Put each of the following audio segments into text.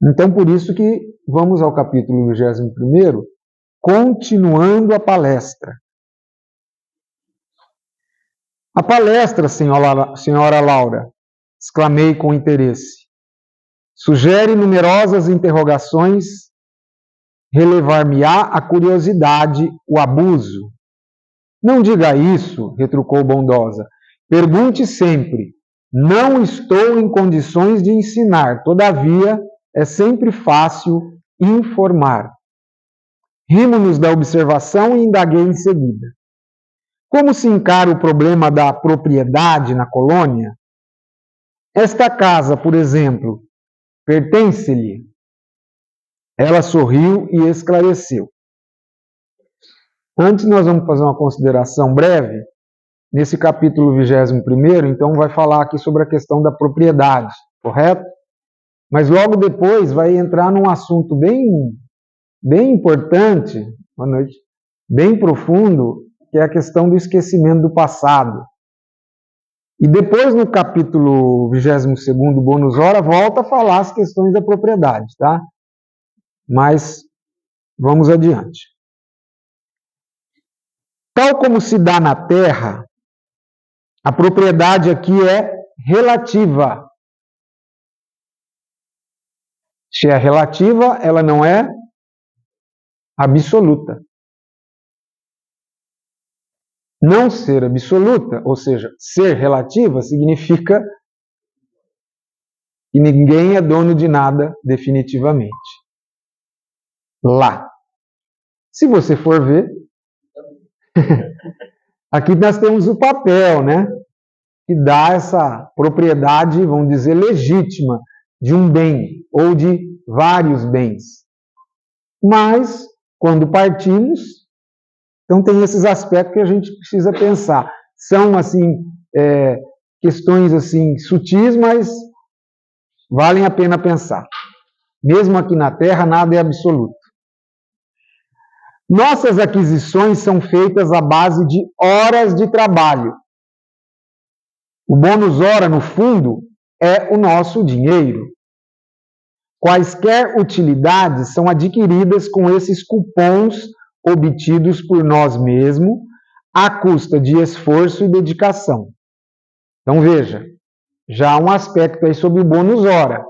Então, por isso que vamos ao capítulo 21º, continuando a palestra. A palestra, senhora Laura, exclamei com interesse, sugere numerosas interrogações, relevar-me-á a curiosidade, o abuso. Não diga isso, retrucou bondosa. Pergunte sempre. Não estou em condições de ensinar, todavia é sempre fácil informar. Rimo-nos da observação e indaguei em seguida. Como se encara o problema da propriedade na colônia? Esta casa, por exemplo, pertence-lhe? Ela sorriu e esclareceu. Antes nós vamos fazer uma consideração breve. Nesse capítulo 21º, então vai falar aqui sobre a questão da propriedade, correto? Mas logo depois vai entrar num assunto bem importante, boa noite, bem profundo, que é a questão do esquecimento do passado. E depois, no capítulo 22º, bônus hora, volta a falar as questões da propriedade, tá? Mas vamos adiante. Tal como se dá na Terra, a propriedade aqui é relativa. Se é relativa, ela não é absoluta. Não ser absoluta, ou seja, ser relativa, significa que ninguém é dono de nada definitivamente. Lá. Se você for ver, aqui nós temos o papel, né? Que dá essa propriedade, vamos dizer, legítima de um bem ou de vários bens. Mas, quando partimos, então tem esses aspectos que a gente precisa pensar. São, assim, questões assim, sutis, mas valem a pena pensar. Mesmo aqui na Terra, nada é absoluto. Nossas aquisições são feitas à base de horas de trabalho. O bônus hora, no fundo, é o nosso dinheiro. Quaisquer utilidades são adquiridas com esses cupons obtidos por nós mesmos, à custa de esforço e dedicação. Então, veja, já há um aspecto aí sobre o bônus hora.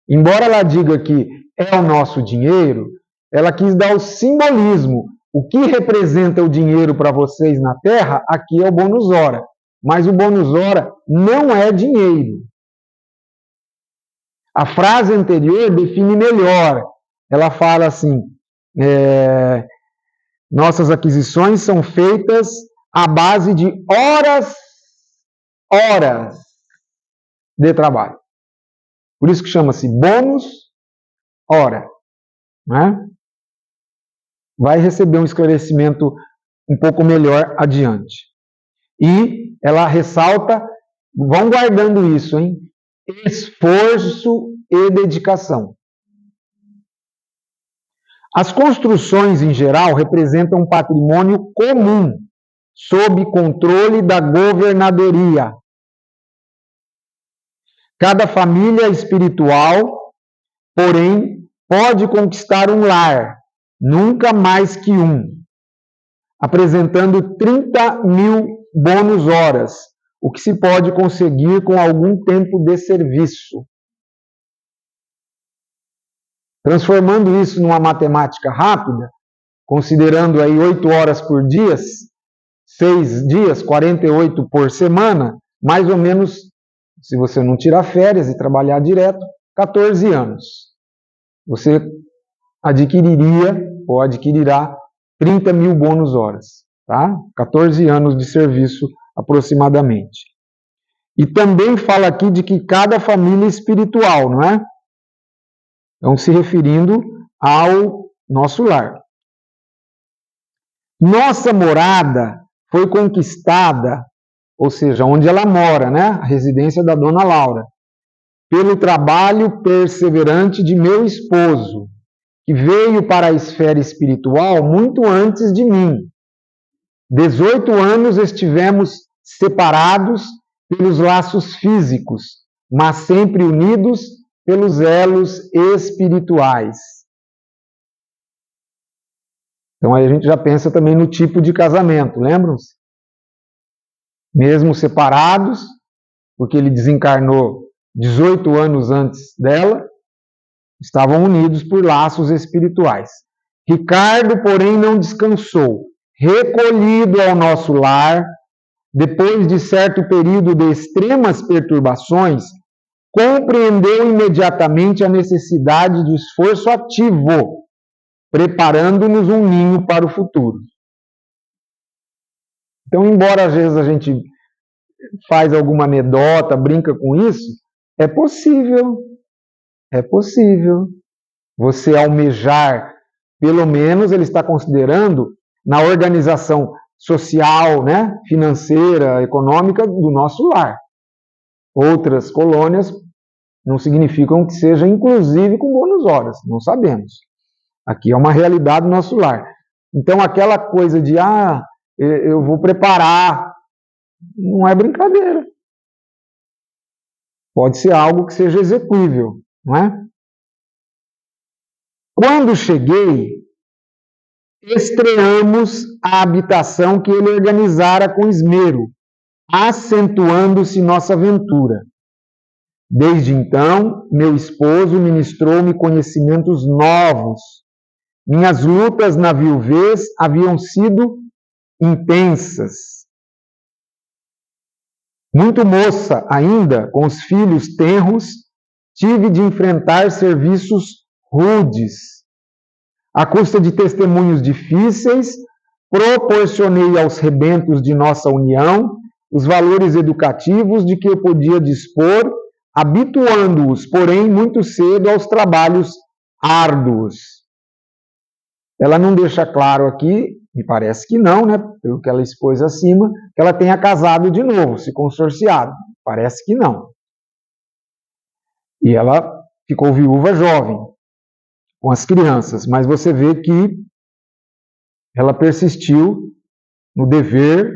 Embora ela diga que é o nosso dinheiro, ela quis dar o simbolismo. O que representa o dinheiro para vocês na Terra, aqui é o bônus hora. Mas o bônus hora não é dinheiro. A frase anterior define melhor. Ela fala assim, nossas aquisições são feitas à base de horas de trabalho. Por isso que chama-se bônus hora. Né? Vai receber um esclarecimento um pouco melhor adiante. E ela ressalta, vão guardando isso, hein? Esforço e dedicação. As construções, em geral, representam um patrimônio comum, sob controle da governadoria. Cada família espiritual, porém, pode conquistar um lar, nunca mais que um, apresentando 30.000 bônus horas, o que se pode conseguir com algum tempo de serviço. Transformando isso numa matemática rápida, considerando aí 8 horas por dia, 6 dias, 48 por semana, mais ou menos, se você não tirar férias e trabalhar direto, 14 anos. Você adquiriria ou adquirirá 30.000 bônus horas, tá? 14 anos de serviço aproximadamente. E também fala aqui de que cada família espiritual, não é? Então, se referindo ao nosso lar. Nossa morada foi conquistada, ou seja, onde ela mora, né? A residência da dona Laura, pelo trabalho perseverante de meu esposo, que veio para a esfera espiritual muito antes de mim. 18 anos estivemos separados pelos laços físicos, mas sempre unidos pelos elos espirituais. Então aí a gente já pensa também no tipo de casamento, lembram-se? Mesmo separados, porque ele desencarnou 18 anos antes dela, estavam unidos por laços espirituais. Ricardo, porém, não descansou. Recolhido ao nosso lar, depois de certo período de extremas perturbações, compreendeu imediatamente a necessidade de esforço ativo, preparando-nos um ninho para o futuro. Então, embora às vezes a gente faz alguma anedota, brinca com isso, é possível você almejar, pelo menos ele está considerando, na organização social, né, financeira, econômica do nosso lar. Outras colônias não significam que seja inclusive com bônus horas, não sabemos. Aqui é uma realidade do nosso lar. Então aquela coisa de, eu vou preparar, não é brincadeira. Pode ser algo que seja execuível, não é? Quando cheguei, estreamos a habitação que ele organizara com esmero, acentuando-se nossa aventura. Desde então, meu esposo ministrou-me conhecimentos novos. Minhas lutas na viuvez haviam sido intensas. Muito moça ainda, com os filhos tenros, tive de enfrentar serviços rudes. À custa de testemunhos difíceis, proporcionei aos rebentos de nossa união os valores educativos de que eu podia dispor, habituando-os, porém, muito cedo aos trabalhos árduos. Ela não deixa claro aqui, me parece que não, né, pelo que ela expôs acima, que ela tenha casado de novo, se consorciado. Parece que não. E ela ficou viúva jovem, com as crianças, mas você vê que ela persistiu no dever,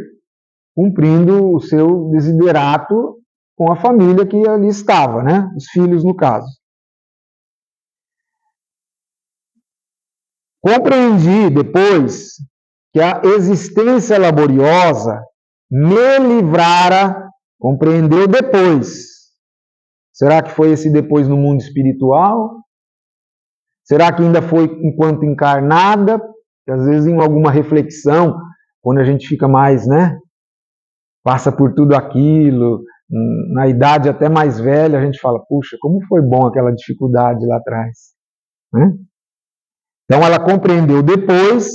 cumprindo o seu desiderato com a família que ali estava, né? Os filhos, no caso. Compreendi depois que a existência laboriosa me livrara, compreendeu depois. Será que foi esse depois no mundo espiritual? Será que ainda foi enquanto encarnada? Porque às vezes em alguma reflexão, quando a gente fica mais, né? Passa por tudo aquilo, na idade até mais velha, a gente fala, puxa, como foi bom aquela dificuldade lá atrás. Né? Então ela compreendeu depois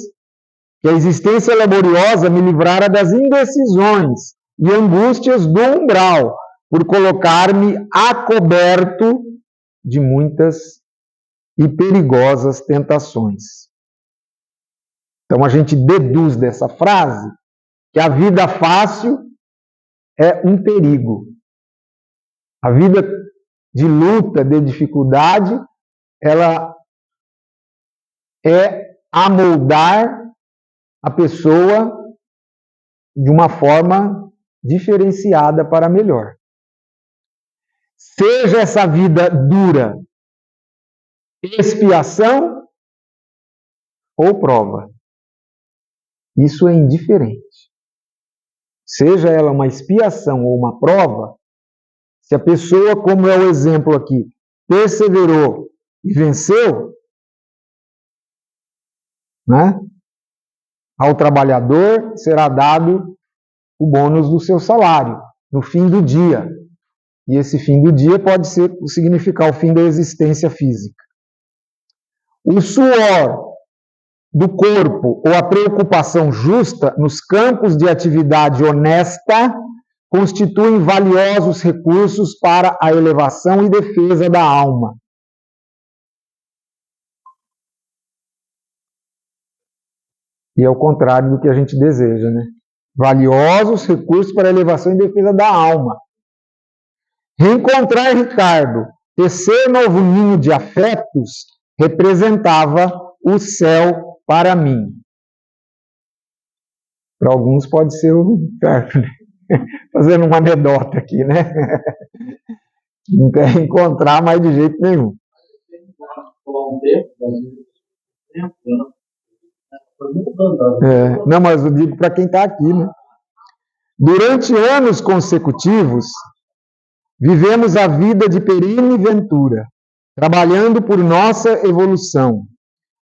que a existência laboriosa me livrara das indecisões e angústias do umbral, por colocar-me acoberto de muitas e perigosas tentações. Então a gente deduz dessa frase que a vida fácil é um perigo. A vida de luta, de dificuldade, ela é amoldar a pessoa de uma forma diferenciada para melhor. Seja essa vida dura expiação ou prova. Isso é indiferente. Seja ela uma expiação ou uma prova, se a pessoa, como é o exemplo aqui, perseverou e venceu, né? Ao trabalhador será dado o bônus do seu salário no fim do dia. E esse fim do dia pode significar o fim da existência física. O suor do corpo ou a preocupação justa nos campos de atividade honesta constituem valiosos recursos para a elevação e defesa da alma. E é o contrário do que a gente deseja, né? Valiosos recursos para a elevação e defesa da alma. Reencontrar Ricardo, tecer novo ninho de afetos, representava o céu para mim. Para alguns pode ser o inferno, né? Fazendo uma anedota aqui, né? Não quer encontrar mais de jeito nenhum. Não, mas eu digo para quem está aqui, né? Durante anos consecutivos, vivemos a vida de perene ventura, trabalhando por nossa evolução,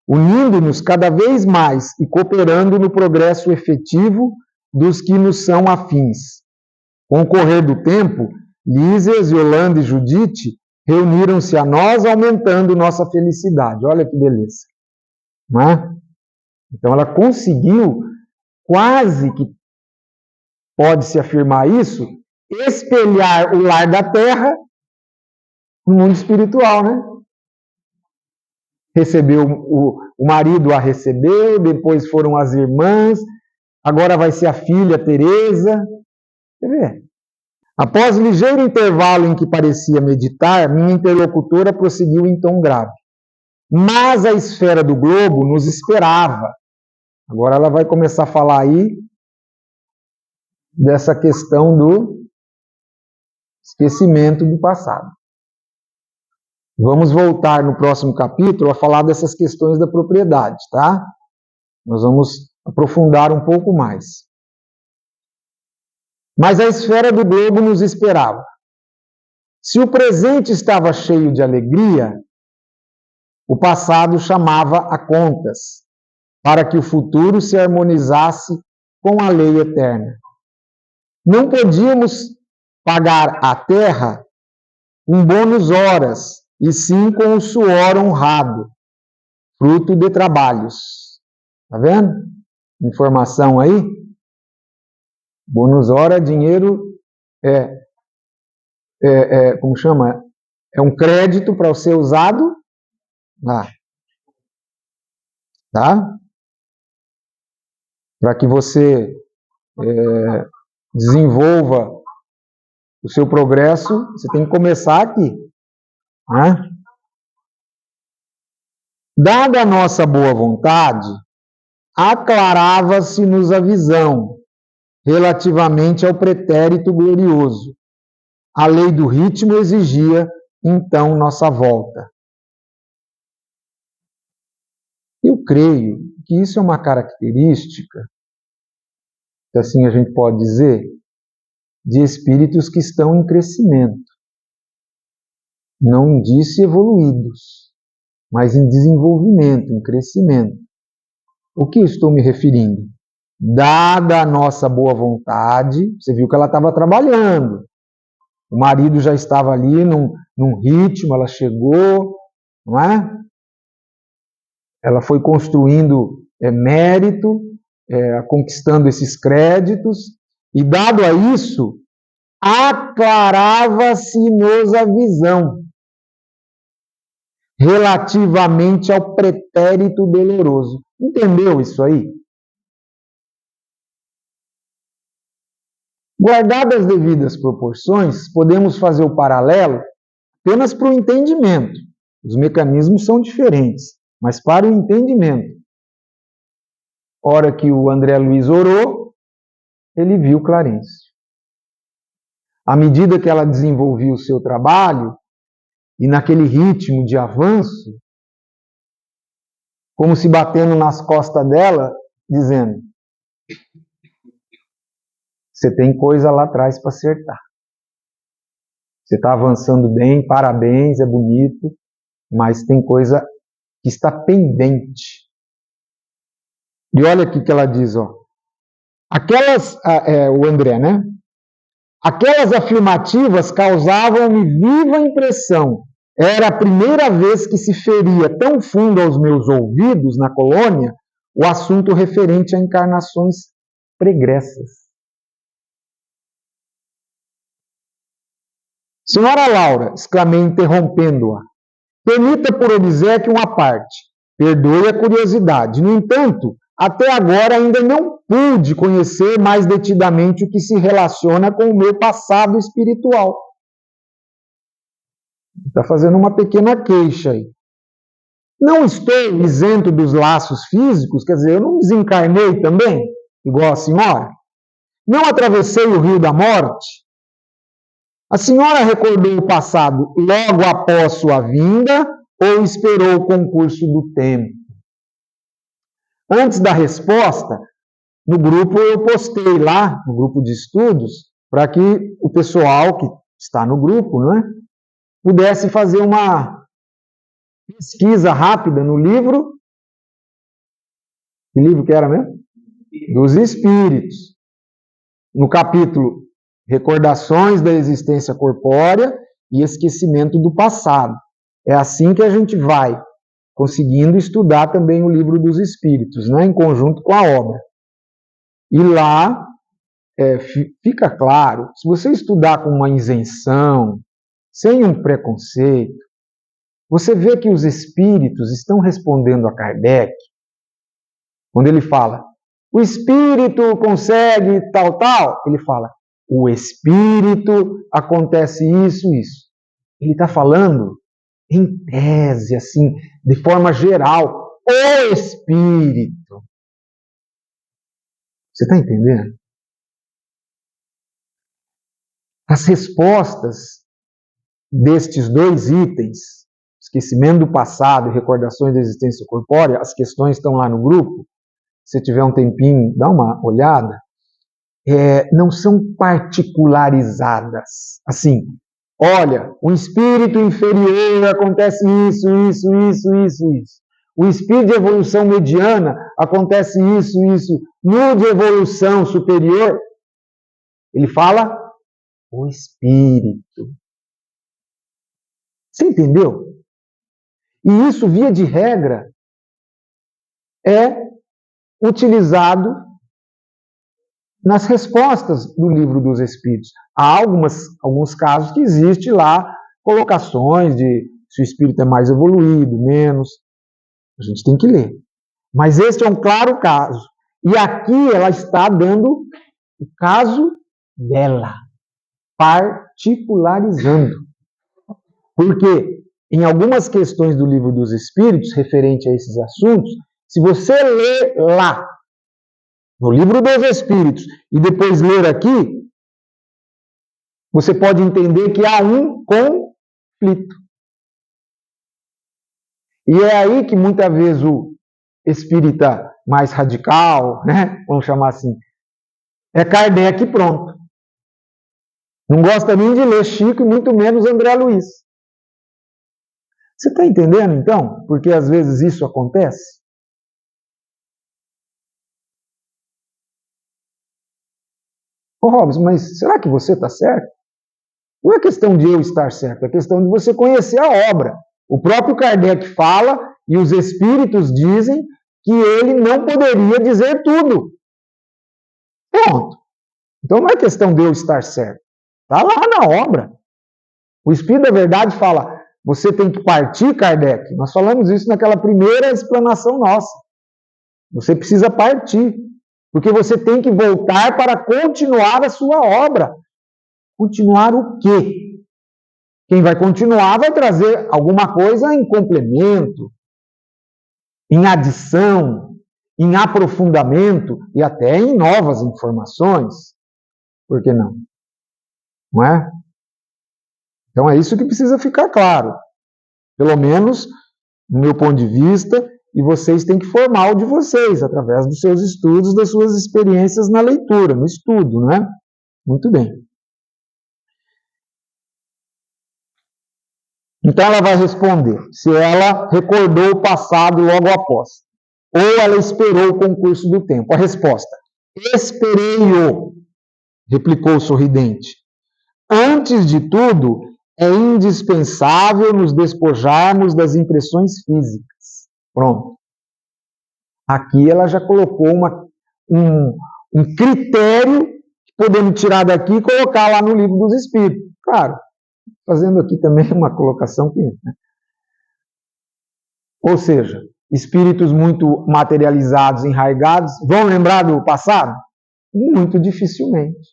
unindo-nos cada vez mais e cooperando no progresso efetivo dos que nos são afins. Com o correr do tempo, Lísias, Yolanda e Judite reuniram-se a nós, aumentando nossa felicidade. Olha que beleza. Não é? Então ela conseguiu, quase que pode-se afirmar isso, espelhar o lar da terra no mundo espiritual, né? Recebeu, o marido a recebeu, depois foram as irmãs, agora vai ser a filha Teresa. Quer ver? Após ligeiro intervalo em que parecia meditar, minha interlocutora prosseguiu em tom grave. Mas a esfera do globo nos esperava. Agora ela vai começar a falar aí dessa questão do esquecimento do passado. Vamos voltar no próximo capítulo a falar dessas questões da propriedade, tá? Nós vamos aprofundar um pouco mais. Mas a esfera do globo nos esperava. Se o presente estava cheio de alegria, o passado chamava a contas, para que o futuro se harmonizasse com a lei eterna. Não podíamos pagar à terra um bônus horas, e sim com o suor honrado, fruto de trabalhos. Tá vendo? Informação aí? Bônus hora, dinheiro como chama? É um crédito para ser usado lá. Tá? Para que você desenvolva o seu progresso, você tem que começar aqui. Né? Dada a nossa boa vontade, aclarava-se-nos a visão relativamente ao pretérito glorioso. A lei do ritmo exigia, então, nossa volta. Eu creio que isso é uma característica, que assim a gente pode dizer, de espíritos que estão em crescimento. Não disse evoluídos, mas em desenvolvimento, em crescimento. O que estou me referindo? Dada a nossa boa vontade, você viu que ela estava trabalhando. O marido já estava ali num ritmo, ela chegou, não é? Ela foi construindo mérito, conquistando esses créditos, e dado a isso, aclarava-se-nos a visão relativamente ao pretérito doloroso. Entendeu isso aí? Guardadas as devidas proporções, podemos fazer o paralelo apenas para o entendimento. Os mecanismos são diferentes, mas para o entendimento. Hora que o André Luiz orou, ele viu Clarencio. À medida que ela desenvolvia o seu trabalho, e naquele ritmo de avanço, como se batendo nas costas dela, dizendo: você tem coisa lá atrás para acertar. Você está avançando bem, parabéns, é bonito, mas tem coisa que está pendente. E olha aqui que ela diz, ó. O André, né? Aquelas afirmativas causavam-me viva impressão. Era a primeira vez que se feria tão fundo aos meus ouvidos na colônia o assunto referente a encarnações pregressas. Senhora Laura, exclamei interrompendo-a, permita por obséquio uma parte. Perdoe a curiosidade. No entanto, até agora ainda não pude conhecer mais detidamente o que se relaciona com o meu passado espiritual. Está fazendo uma pequena queixa aí. Não estou isento dos laços físicos, quer dizer, eu não desencarnei também, igual a senhora. Não atravessei o rio da morte. A senhora recordou o passado logo após sua vinda ou esperou o concurso do tempo? Antes da resposta, no grupo eu postei lá, no grupo de estudos, para que o pessoal que está no grupo, não é, pudesse fazer uma pesquisa rápida no livro. Que livro que era mesmo? Dos Espíritos. No capítulo Recordações da Existência Corpórea e Esquecimento do Passado. É assim que a gente vai conseguindo estudar também o livro dos Espíritos, né, em conjunto com a obra. E lá fica claro, se você estudar com uma isenção, sem um preconceito, você vê que os Espíritos estão respondendo a Kardec, quando ele fala, o Espírito consegue tal, tal, ele fala, o Espírito acontece isso, isso. Ele está falando em tese, assim, de forma geral, o Espírito. Você está entendendo? As respostas destes dois itens, esquecimento do passado e recordações da existência corpórea, as questões estão lá no grupo, se tiver um tempinho, dá uma olhada, não são particularizadas. Assim, olha, o espírito inferior acontece isso, isso, isso, isso, isso. O espírito de evolução mediana acontece isso, isso. No de evolução superior, ele fala o espírito. Você entendeu? E isso, via de regra, é utilizado nas respostas do Livro dos Espíritos. Há alguns casos que existe lá colocações de se o espírito é mais evoluído, menos. A gente tem que ler. Mas este é um claro caso. E aqui ela está dando o caso dela, particularizando. Porque em algumas questões do Livro dos Espíritos, referente a esses assuntos, se você ler lá, no Livro dos Espíritos, e depois ler aqui, você pode entender que há um conflito. E é aí que muitas vezes o espírita mais radical, né, vamos chamar assim, é Kardec pronto. Não gosta nem de ler Chico e muito menos André Luiz. Você está entendendo, então, porque às vezes isso acontece? Ô Robson, mas será que você está certo? Não é questão de eu estar certo, é questão de você conhecer a obra. O próprio Kardec fala, e os espíritos dizem, que ele não poderia dizer tudo. Pronto. Então não é questão de eu estar certo. Está lá na obra. O Espírito da Verdade fala, você tem que partir, Kardec. Nós falamos isso naquela primeira explanação nossa. Você precisa partir. Porque você tem que voltar para continuar a sua obra. Continuar o quê? Quem vai continuar vai trazer alguma coisa em complemento, em adição, em aprofundamento e até em novas informações. Por que não? Não é? Então é isso que precisa ficar claro. Pelo menos, no meu ponto de vista, e vocês têm que formar o de vocês, através dos seus estudos, das suas experiências na leitura, no estudo, não é? Muito bem. Então ela vai responder se ela recordou o passado logo após, ou ela esperou o concurso do tempo. A resposta, esperei-o, replicou sorridente. Antes de tudo, é indispensável nos despojarmos das impressões físicas. Pronto. Aqui ela já colocou um critério que podemos tirar daqui e colocar lá no Livro dos Espíritos. Claro, fazendo aqui também uma colocação que... Né? Ou seja, espíritos muito materializados, enraigados, vão lembrar do passado? Muito dificilmente.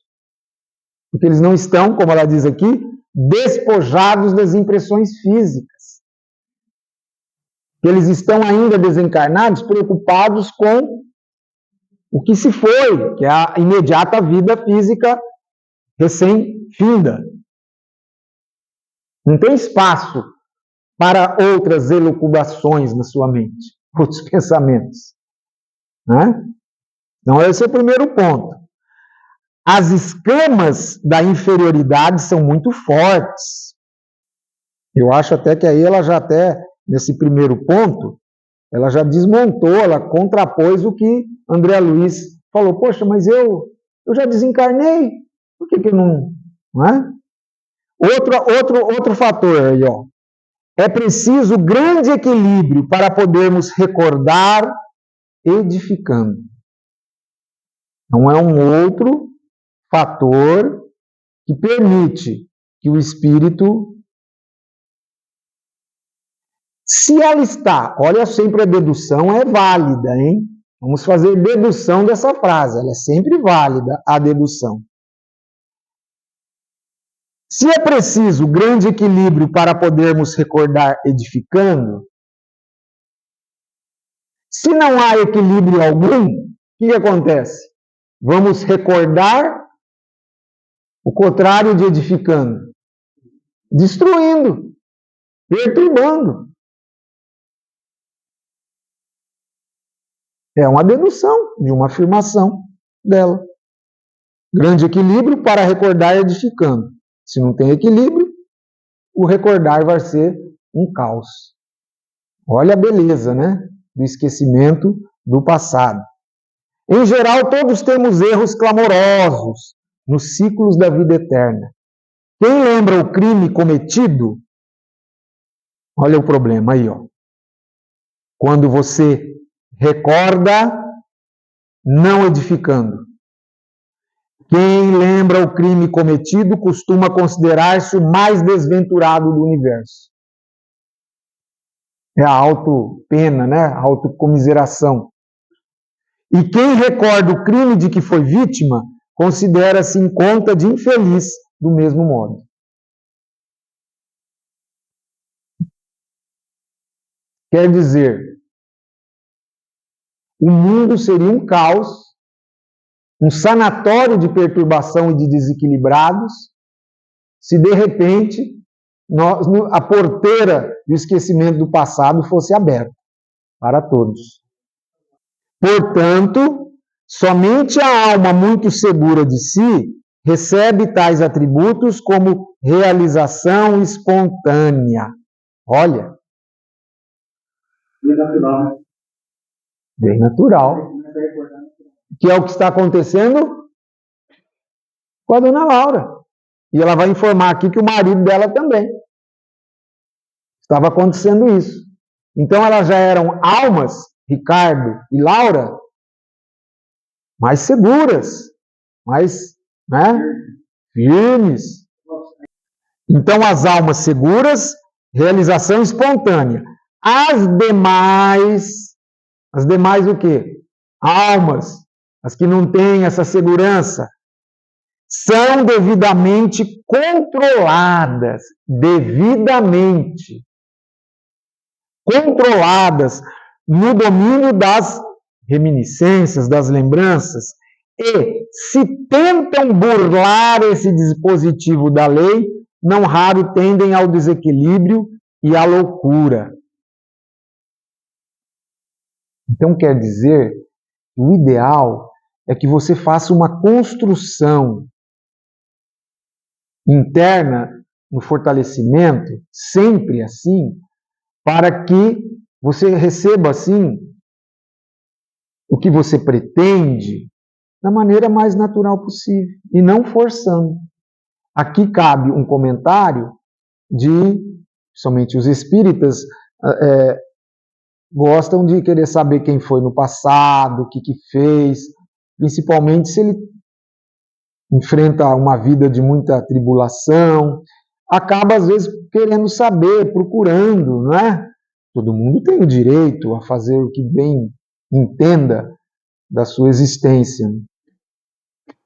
Porque eles não estão, como ela diz aqui, despojados das impressões físicas. Eles estão ainda desencarnados, preocupados com o que se foi, que é a imediata vida física recém-finda. Não tem espaço para outras elucubrações na sua mente, outros pensamentos. Né? Então, esse é o primeiro ponto. As escamas da inferioridade são muito fortes. Eu acho até que aí ela já nesse primeiro ponto, ela já desmontou, ela contrapôs o que André Luiz falou. Poxa, mas eu já desencarnei, por que não é? Outro fator aí, ó. É preciso grande equilíbrio para podermos recordar edificando. Então é um outro fator que permite que o espírito se alistar. Olha, sempre a dedução é válida, hein? Vamos fazer dedução dessa frase, ela é sempre válida, a dedução. Se é preciso grande equilíbrio para podermos recordar edificando, se não há equilíbrio algum, o que acontece? Vamos recordar o contrário de edificando, destruindo, perturbando. É uma dedução de uma afirmação dela. Grande equilíbrio para recordar edificando. Se não tem equilíbrio, o recordar vai ser um caos. Olha a beleza, né? Do esquecimento do passado. Em geral, todos temos erros clamorosos nos ciclos da vida eterna. Quem lembra o crime cometido? Olha o problema aí, ó. Quando você recorda, não edificando. Quem lembra o crime cometido costuma considerar-se o mais desventurado do universo. É a autopena, né? A autocomiseração. E quem recorda o crime de que foi vítima, considera-se em conta de infeliz do mesmo modo. Quer dizer, o mundo seria um caos, um sanatório de perturbação e de desequilibrados, se de repente a porteira do esquecimento do passado fosse aberta para todos. Portanto, somente a alma muito segura de si recebe tais atributos como realização espontânea. Olha. Bem natural. Bem natural. Que é o que está acontecendo com a dona Laura. E ela vai informar aqui que o marido dela também. Estava acontecendo isso. Então elas já eram almas, Ricardo e Laura, mais seguras, mais, né, firmes. Então as almas seguras, realização espontânea. As demais o quê? Almas, as que não têm essa segurança, são devidamente controladas, no domínio das reminiscências, das lembranças, e se tentam burlar esse dispositivo da lei, não raro tendem ao desequilíbrio e à loucura. Então quer dizer, o ideal é que você faça uma construção interna no fortalecimento, sempre assim, para que você receba assim o que você pretende da maneira mais natural possível e não forçando. Aqui cabe um comentário somente os espíritas gostam de querer saber quem foi no passado, o que fez, principalmente se ele enfrenta uma vida de muita tribulação, acaba às vezes querendo saber, procurando, não é? Todo mundo tem o direito a fazer o que bem entenda da sua existência.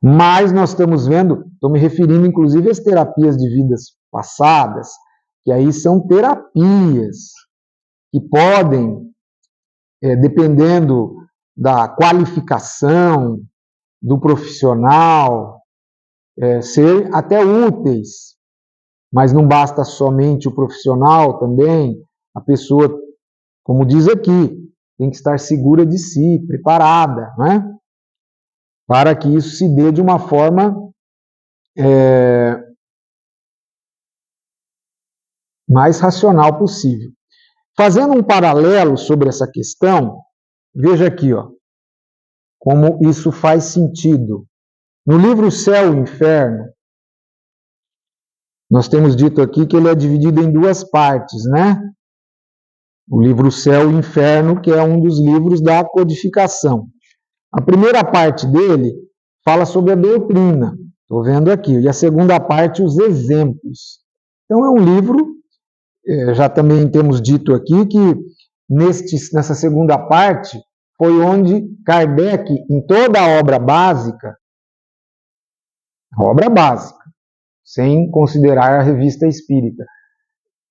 Mas nós estamos vendo, estou me referindo inclusive às terapias de vidas passadas, que aí são terapias que podem, dependendo da qualificação do profissional, ser até úteis, Mas não basta somente o profissional também, a pessoa, como diz aqui, tem que estar segura de si, preparada, né? Para que isso se dê de uma forma mais racional possível. Fazendo um paralelo sobre essa questão, veja aqui, ó, como isso faz sentido. No livro Céu e Inferno, nós temos dito aqui que ele é dividido em duas partes, né? O livro Céu e Inferno, que é um dos livros da codificação. A primeira parte dele fala sobre a doutrina, estou vendo aqui, e a segunda parte, os exemplos. Então é um livro, já também temos dito aqui, que nessa segunda parte foi onde Kardec, em toda a obra básica, sem considerar a Revista Espírita,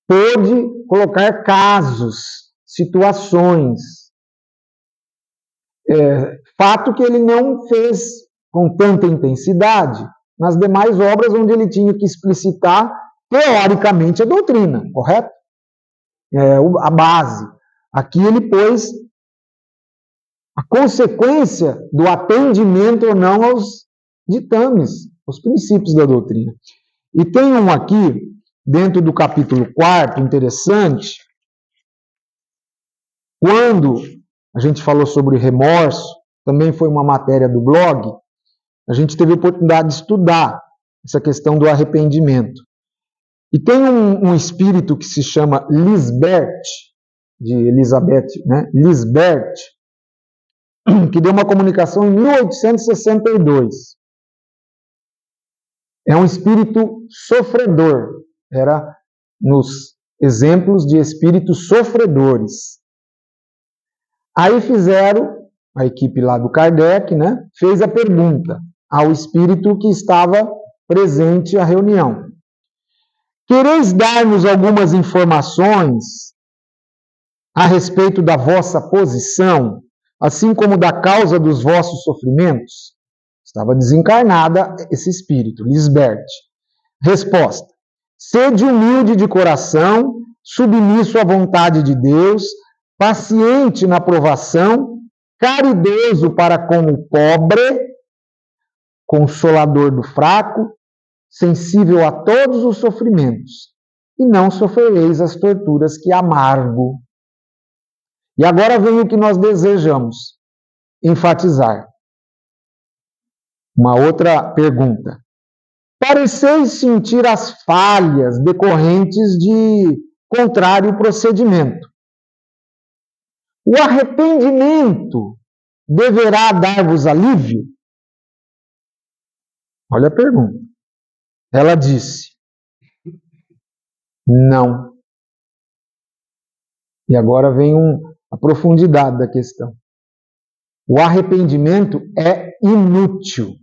pôde colocar casos, situações, fato que ele não fez com tanta intensidade nas demais obras onde ele tinha que explicitar teoricamente a doutrina, correto? A base. Aqui ele pôs a consequência do atendimento ou não aos ditames, aos princípios da doutrina. E tem um aqui, dentro do capítulo 4, interessante, quando a gente falou sobre remorso, também foi uma matéria do blog, a gente teve a oportunidade de estudar essa questão do arrependimento. E tem um espírito que se chama Lisbeth, de Elizabeth, né? Lisbeth, que deu uma comunicação em 1862. É um espírito sofredor. Era nos exemplos de espíritos sofredores. Aí fizeram, a equipe lá do Kardec, né, fez a pergunta ao espírito que estava presente à reunião. Quereis dar-nos algumas informações a respeito da vossa posição, assim como da causa dos vossos sofrimentos? Estava desencarnada esse espírito, Lisbeth. Resposta: sede humilde de coração, submisso à vontade de Deus, paciente na provação, caridoso para com o pobre, consolador do fraco, sensível a todos os sofrimentos, e não sofrereis as torturas que amargo. E agora vem o que nós desejamos enfatizar. Uma outra pergunta. Pareceis sentir as falhas decorrentes de contrário procedimento. O arrependimento deverá dar-vos alívio? Olha a pergunta. Ela disse: não. E agora vem a profundidade da questão. O arrependimento é inútil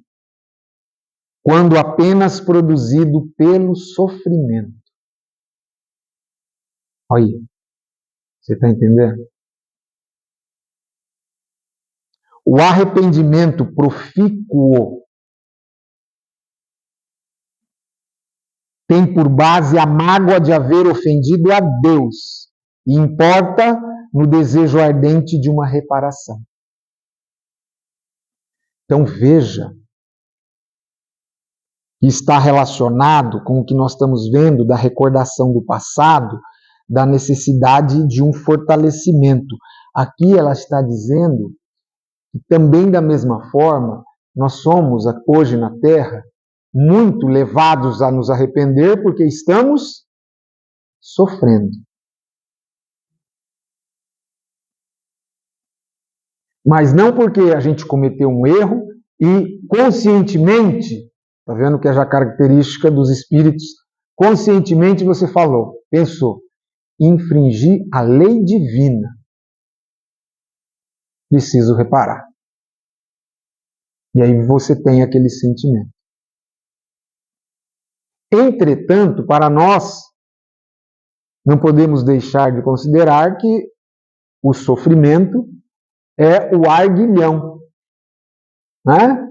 quando apenas produzido pelo sofrimento. Olha, você está entendendo? O arrependimento profícuo tem por base a mágoa de haver ofendido a Deus e importa no desejo ardente de uma reparação. Então veja que está relacionado com o que nós estamos vendo da recordação do passado, da necessidade de um fortalecimento. Aqui ela está dizendo que também da mesma forma nós somos hoje na Terra muito levados a nos arrepender porque estamos sofrendo. Mas não porque a gente cometeu um erro e conscientemente, está vendo que é já característica dos espíritos, conscientemente você pensou, infringir a lei divina. Preciso reparar. E aí você tem aquele sentimento. Entretanto, para nós, não podemos deixar de considerar que o sofrimento é o arguilhão, né?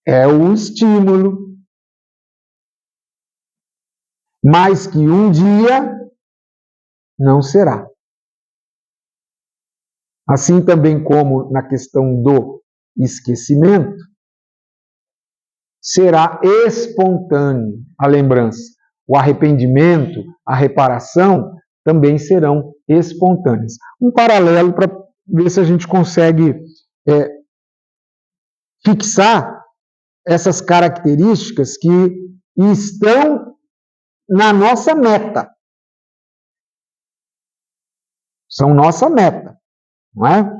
É o estímulo mas que um dia não será. Assim também como na questão do esquecimento, será espontâneo a lembrança. O arrependimento, a reparação também serão espontâneas. Um paralelo para ver se a gente consegue fixar essas características que estão na nossa meta. São nossa meta, não é?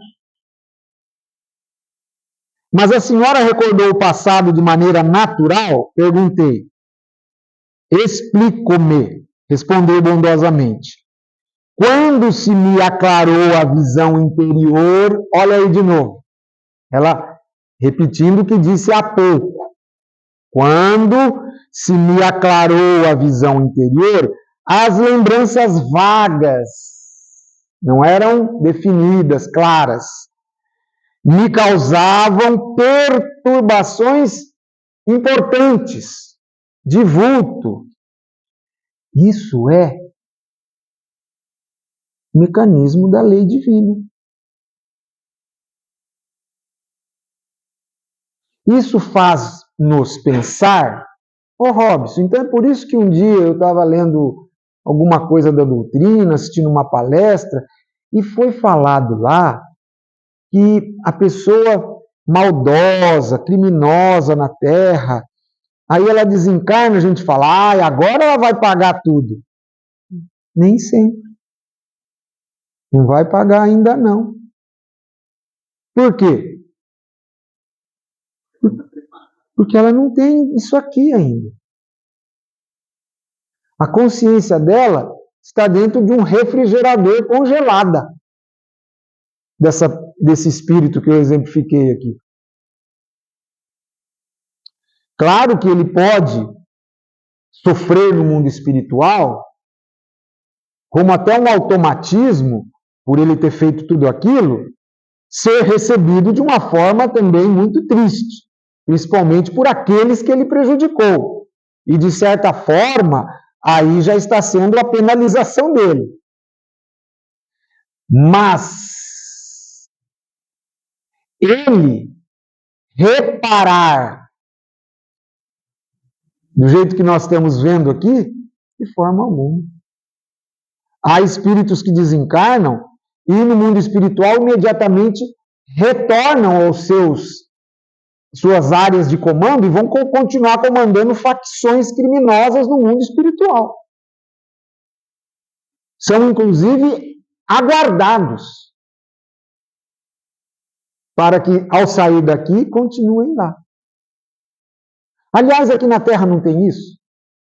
Mas a senhora recordou o passado de maneira natural? Perguntei. Explico-me, respondeu bondosamente. Quando se me aclarou a visão interior, olha aí de novo, ela repetindo o que disse há pouco. Quando se me aclarou a visão interior, as lembranças vagas, não eram definidas, claras, me causavam perturbações importantes, de vulto. Isso é mecanismo da lei divina. Isso faz-nos pensar, Robson, então é por isso que um dia eu estava lendo alguma coisa da doutrina, assistindo uma palestra, e foi falado lá que a pessoa maldosa, criminosa na Terra, aí ela desencarna, a gente fala, agora ela vai pagar tudo. Nem sempre. Não vai pagar ainda não. Por quê? Porque ela não tem isso aqui ainda. A consciência dela está dentro de um refrigerador congelada. Desse espírito que eu exemplifiquei aqui. Claro que ele pode sofrer no mundo espiritual, como até um automatismo, por ele ter feito tudo aquilo, ser recebido de uma forma também muito triste, principalmente por aqueles que ele prejudicou. E, de certa forma, aí já está sendo a penalização dele. Mas ele reparar do jeito que nós estamos vendo aqui, de forma alguma. Há espíritos que desencarnam e no mundo espiritual imediatamente retornam aos suas áreas de comando e vão continuar comandando facções criminosas no mundo espiritual. São, inclusive, aguardados para que, ao sair daqui, continuem lá. Aliás, aqui na Terra não tem isso.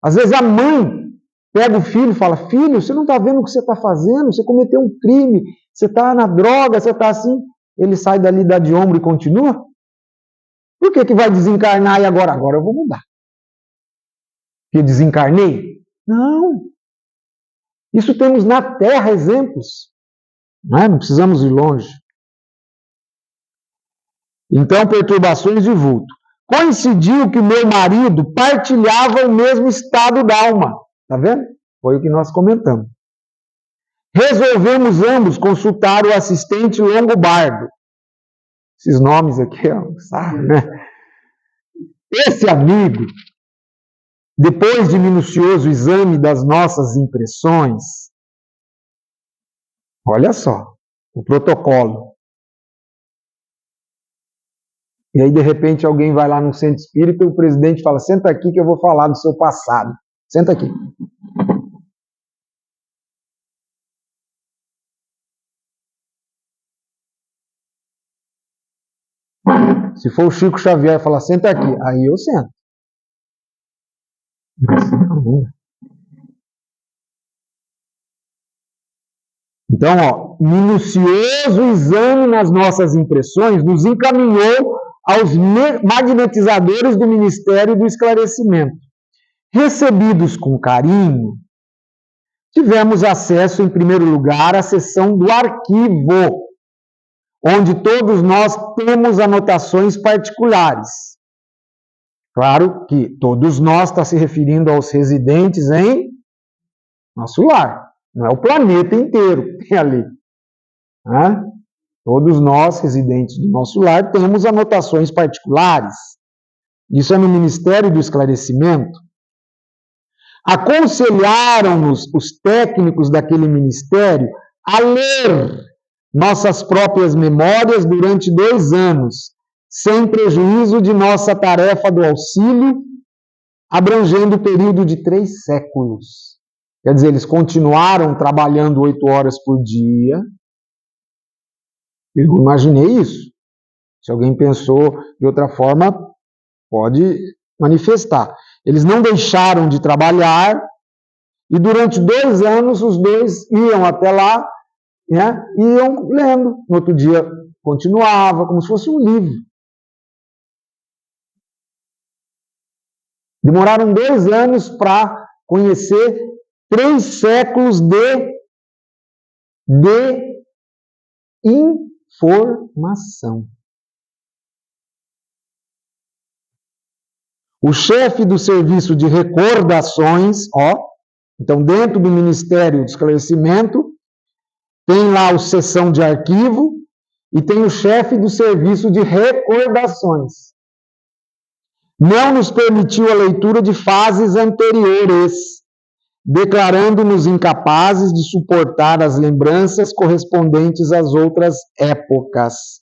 Às vezes a mãe pega o filho e fala, filho, você não está vendo o que você está fazendo? Você cometeu um crime, você está na droga, você está assim. Ele sai dali, dá de ombro e continua? Por que vai desencarnar e agora? Agora eu vou mudar. Porque desencarnei? Não. Isso temos na Terra exemplos. Não precisamos ir longe. Então, perturbações de vulto. Coincidiu que o meu marido partilhava o mesmo estado da alma. Está vendo? Foi o que nós comentamos. Resolvemos ambos consultar o assistente Longobardo. Esses nomes aqui, sabe, né? Esse amigo, depois de minucioso exame das nossas impressões, olha só, o protocolo. E aí, de repente, alguém vai lá no centro espírita e o presidente fala, senta aqui que eu vou falar do seu passado. Senta aqui. Se for o Chico Xavier falar, senta aqui, aí eu sento. Então, minucioso exame nas nossas impressões nos encaminhou aos magnetizadores do Ministério do Esclarecimento. Recebidos com carinho, tivemos acesso, em primeiro lugar, à seção do arquivo, onde todos nós temos anotações particulares. Claro que todos nós está se referindo aos residentes em Nosso lar. Não é o planeta inteiro que tem ali. Né? Todos nós, residentes do nosso lar, temos anotações particulares. Isso é no Ministério do Esclarecimento. Aconselharam-nos os técnicos daquele ministério a ler nossas próprias memórias durante 2 anos, sem prejuízo de nossa tarefa do auxílio, abrangendo o período de 3 séculos. Quer dizer, eles continuaram trabalhando 8 horas por dia. Eu imaginei isso. Se alguém pensou de outra forma, pode manifestar. Eles não deixaram de trabalhar e durante 2 anos os dois iam até lá, né, iam lendo. No outro dia continuava, como se fosse um livro. Demoraram 2 anos para conhecer 3 séculos de informação. O chefe do serviço de recordações, então dentro do Ministério do Esclarecimento, tem lá a seção de arquivo e tem o chefe do serviço de recordações. Não nos permitiu a leitura de fases anteriores, declarando-nos incapazes de suportar as lembranças correspondentes às outras épocas.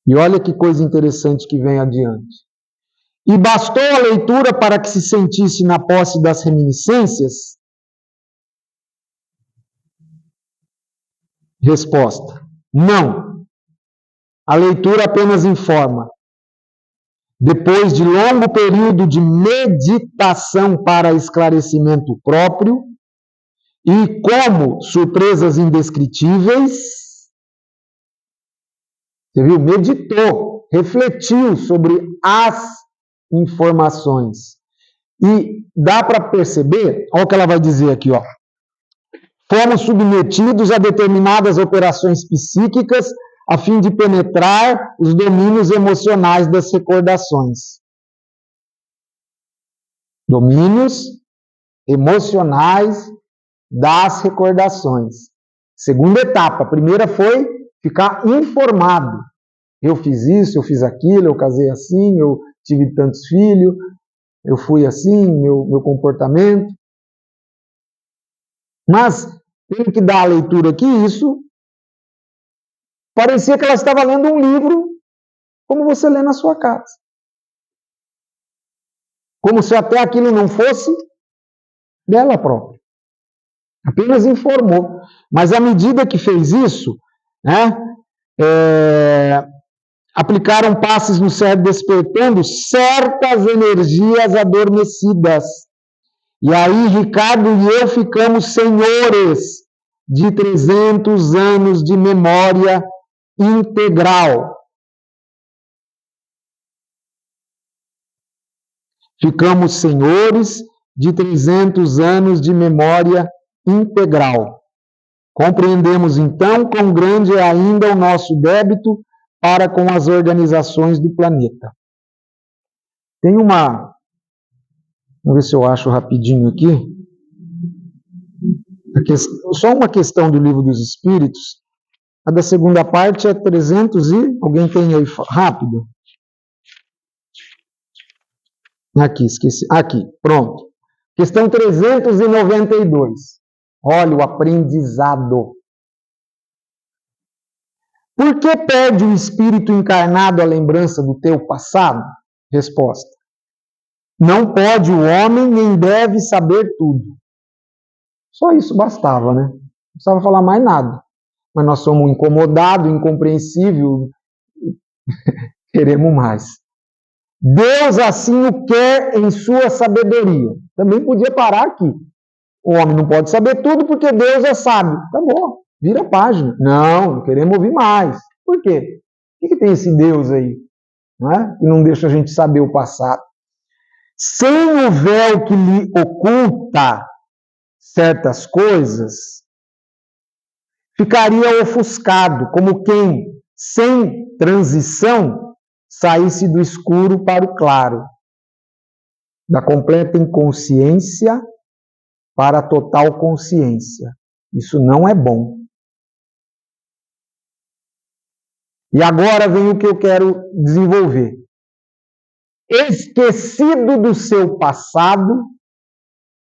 E olha que coisa interessante que vem adiante. E bastou a leitura para que se sentisse na posse das reminiscências? Resposta: não. A leitura apenas informa. Depois de longo período de meditação para esclarecimento próprio, e como surpresas indescritíveis, você viu? Meditou, refletiu sobre as informações. E dá para perceber, olha o que ela vai dizer aqui, ó. Fomos submetidos a determinadas operações psíquicas a fim de penetrar os domínios emocionais das recordações. Domínios emocionais das recordações. Segunda etapa. A primeira foi ficar informado. Eu fiz isso, eu fiz aquilo, eu casei assim, eu tive tantos filhos, eu fui assim, meu comportamento. Mas, tenho que dar a leitura aqui, isso parecia que ela estava lendo um livro como você lê na sua casa. Como se até aquilo não fosse dela própria. Apenas informou. Mas à medida que fez isso, né, aplicaram passes no cérebro despertando certas energias adormecidas. E aí Ricardo e eu ficamos senhores de 300 anos de memória integral. Ficamos senhores de 300 anos de memória integral. Compreendemos então quão grande é ainda o nosso débito para com as organizações do planeta. Tem uma... Vamos ver se eu acho rapidinho aqui. Só uma questão do Livro dos Espíritos. A da segunda parte é 300 e... Alguém tem aí rápido? Aqui, esqueci. Aqui, pronto. Questão 392. Olha o aprendizado. Por que perde o espírito encarnado a lembrança do teu passado? Resposta: não pode o homem nem deve saber tudo. Só isso bastava, né? Não precisava falar mais nada. Mas nós somos incomodados, incompreensíveis, queremos mais. Deus assim o quer em sua sabedoria. Também podia parar aqui. O homem não pode saber tudo porque Deus é sábio. Tá bom, vira a página. Não queremos ouvir mais. Por quê? O que tem esse Deus aí? Não é? Que não deixa a gente saber o passado. Sem o véu que lhe oculta certas coisas, ficaria ofuscado, como quem, sem transição, saísse do escuro para o claro, da completa inconsciência para a total consciência. Isso não é bom. E agora vem o que eu quero desenvolver. Esquecido do seu passado,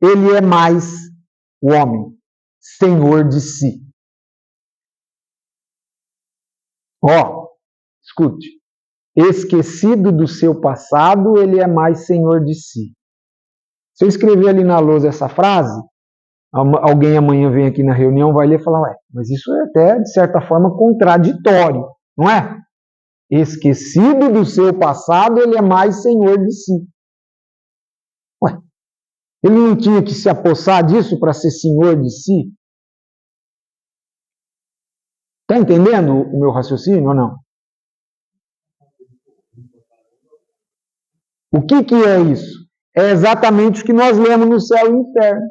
ele é mais o homem, senhor de si. Escute. Esquecido do seu passado, ele é mais senhor de si. Se eu escrever ali na lousa essa frase, alguém amanhã vem aqui na reunião, vai ler e falar, mas isso é até, de certa forma, contraditório, não é? Esquecido do seu passado, ele é mais senhor de si. Ele não tinha que se apossar disso para ser senhor de si? Está entendendo o meu raciocínio ou não? O que é isso? É exatamente o que nós lemos no céu e no inferno.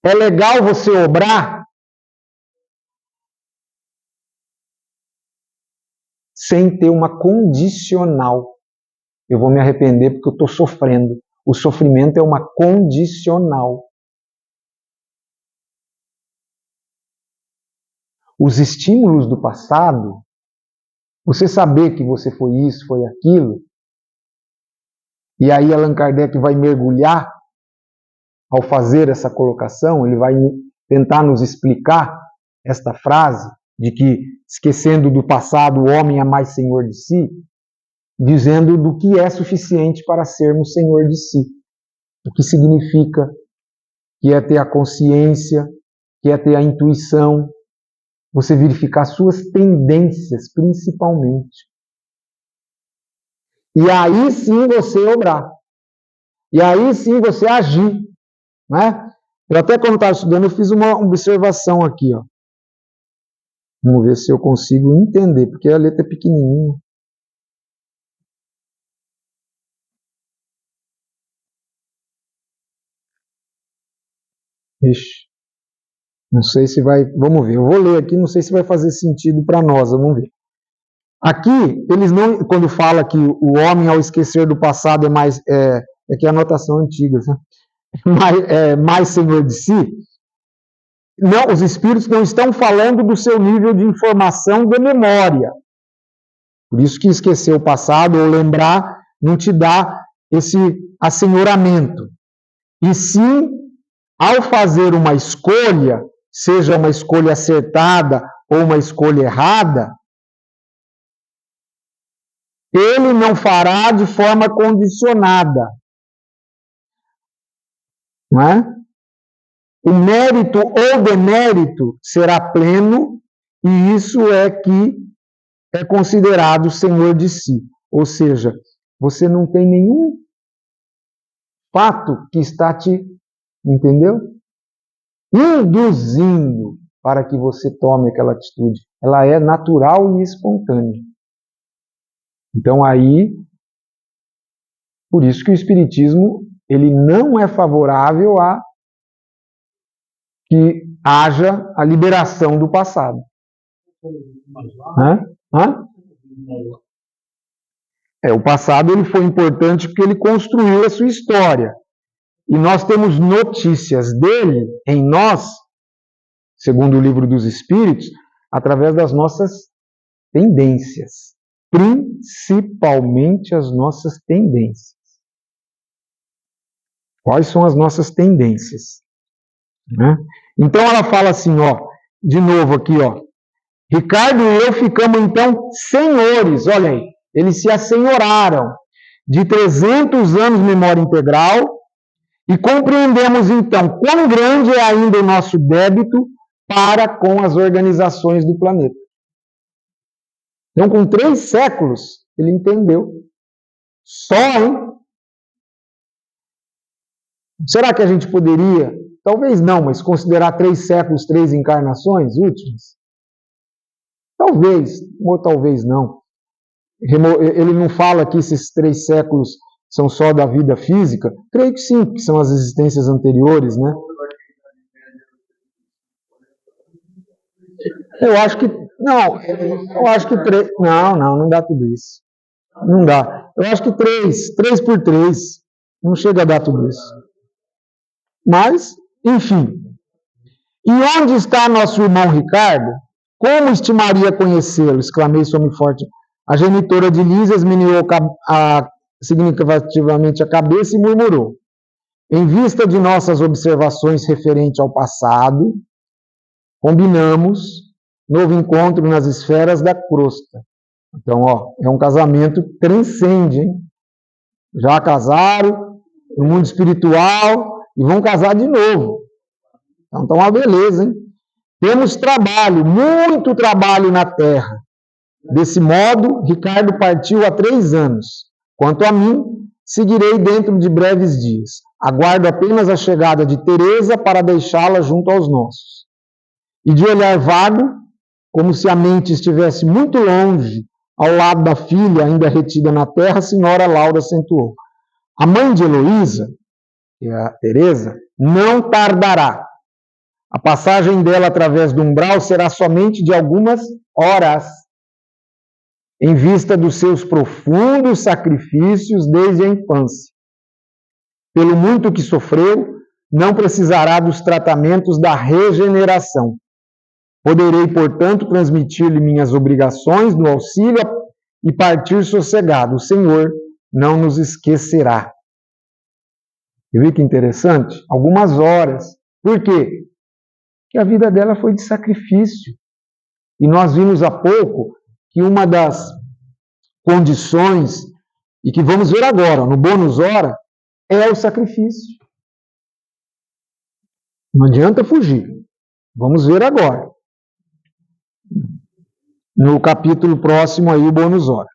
É legal você obrar sem ter uma condicional. Eu vou me arrepender porque eu estou sofrendo. O sofrimento é uma condicional. Os estímulos do passado, você saber que você foi isso, foi aquilo, e aí Allan Kardec vai mergulhar ao fazer essa colocação, ele vai tentar nos explicar esta frase de que, esquecendo do passado, o homem é mais senhor de si, dizendo do que é suficiente para sermos senhor de si. O que significa que é ter a consciência, que é ter a intuição, você verificar suas tendências, principalmente. E aí sim você obrar. E aí sim você agir. Né? Eu até, quando estava estudando, eu fiz uma observação aqui. Vamos ver se eu consigo entender, porque a letra é pequenininha. Ixi. Não sei se vai... Vamos ver. Eu vou ler aqui, não sei se vai fazer sentido para nós. Vamos ver. Aqui, eles não... Quando fala que o homem, ao esquecer do passado, é mais... É que é a anotação antiga, né? Mais senhor de si. Não, os espíritos não estão falando do seu nível de informação de memória. Por isso que esquecer o passado ou lembrar não te dá esse assenhoramento. E sim, ao fazer uma escolha, seja uma escolha acertada ou uma escolha errada, ele não fará de forma condicionada. Não é? O mérito ou demérito será pleno, e isso é que é considerado senhor de si. Ou seja, você não tem nenhum fato que está te, entendeu? Induzindo para que você tome aquela atitude. Ela é natural e espontânea. Então aí, por isso que o Espiritismo, ele não é favorável a que haja a liberação do passado. O passado ele foi importante porque ele construiu a sua história. E nós temos notícias dele em nós, segundo o Livro dos Espíritos, através das nossas tendências. Principalmente as nossas tendências. Quais são as nossas tendências? Né? Então ela fala assim, de novo aqui, Ricardo e eu ficamos então senhores, olha aí, eles se assenhoraram de 300 anos de memória integral e compreendemos então quão grande é ainda o nosso débito para com as organizações do planeta. Então, com 3 séculos, ele entendeu. Só, hein? Será que a gente poderia, talvez não, mas considerar 3 séculos, 3 encarnações últimas? Talvez, ou talvez não. Ele não fala que esses 3 séculos são só da vida física? Creio que sim, que são as existências anteriores, né? Eu acho que Não, eu acho que 3. Não dá tudo isso. Não dá. Eu acho que 3 por 3. Não chega a dar tudo isso. Mas, enfim. E onde está nosso irmão Ricardo? Como estimaria conhecê-lo? Exclamei forte. A genitora de Lísias meneou significativamente a cabeça e murmurou. Em vista de nossas observações referentes ao passado, combinamos novo encontro nas esferas da crosta. Então, é um casamento que transcende, hein? Já casaram no mundo espiritual e vão casar de novo. Então, tá uma beleza, hein? Temos trabalho, muito trabalho na terra. Desse modo, Ricardo partiu há 3 anos. Quanto a mim, seguirei dentro de breves dias. Aguardo apenas a chegada de Teresa para deixá-la junto aos nossos. E de olhar vago, como se a mente estivesse muito longe, ao lado da filha ainda retida na terra, a senhora Laura acentuou. A mãe de Heloísa, que é a Teresa, não tardará. A passagem dela através do umbral será somente de algumas horas, em vista dos seus profundos sacrifícios desde a infância. Pelo muito que sofreu, não precisará dos tratamentos da regeneração. Poderei, portanto, transmitir-lhe minhas obrigações no auxílio e partir sossegado. O Senhor não nos esquecerá. E viu que interessante? Algumas horas. Por quê? Porque a vida dela foi de sacrifício. E nós vimos há pouco que uma das condições, e que vamos ver agora, no bônus hora, é o sacrifício. Não adianta fugir. Vamos ver agora. No capítulo próximo aí, o bônus hora.